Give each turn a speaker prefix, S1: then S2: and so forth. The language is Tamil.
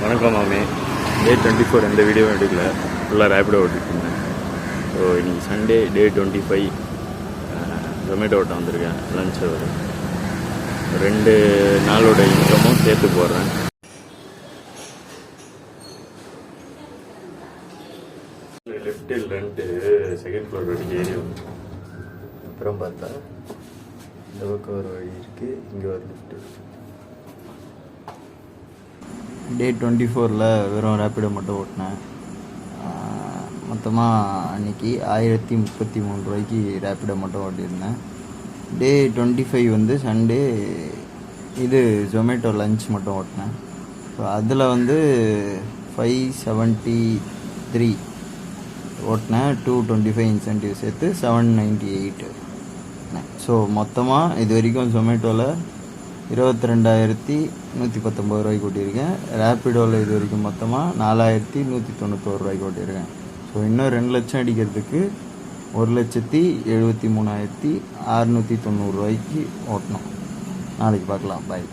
S1: வணக்கம் மாமே. டே 24 எந்த வீடியோவும் எடுக்கல, ஃபுல்லாக ரேப்பிடோ ஓட்டிகிட்ருந்தேன். ஸோ இன்றைக்கி சண்டே டே 25 ஜொமேட்டோ ஓட்ட வந்திருக்கேன். லன்ச் ஒரு 2 நாளோட இன்கமும் சேர்த்து போடுறேன். லெஃப்டில் 2 செகண்ட் ஃப்ளோர் வரைக்கும் ஏறி வந்து அப்புறம் பார்த்தா இந்த பக்கம் ஒரு வழி இருக்குது, இங்கே ஒரு லிஃப்ட்டு. டே 24 வெறும் ரேப்பிடோ மட்டும் ஓட்டினேன். மொத்தமாக அன்றைக்கி 1033 ரூபாய்க்கு ரேப்பிடோ மட்டும் ஓட்டியிருந்தேன். டே 25 வந்து சண்டே இது ஜொமேட்டோ லன்ச் மட்டும் ஓட்டினேன். ஸோ அதில் வந்து 573 ஓட்டினேன். 225 இன்சென்டிவ் சேர்த்து 798. ஸோ மொத்தமாக இது வரைக்கும் ஜொமேட்டோவில் 22,119 ரூபாய்க்கு ஓட்டியிருக்கேன். ரேப்பிடோவில் இது வரைக்கும் மொத்தமாக 4,191 ரூபாய்க்கு ஓட்டியிருக்கேன். ஸோ இன்னும் 2 லட்சம் அடிக்கிறதுக்கு 1,73,690 ரூபாய்க்கு ஓட்டணும். நாளைக்கு பார்க்கலாம். பாய்.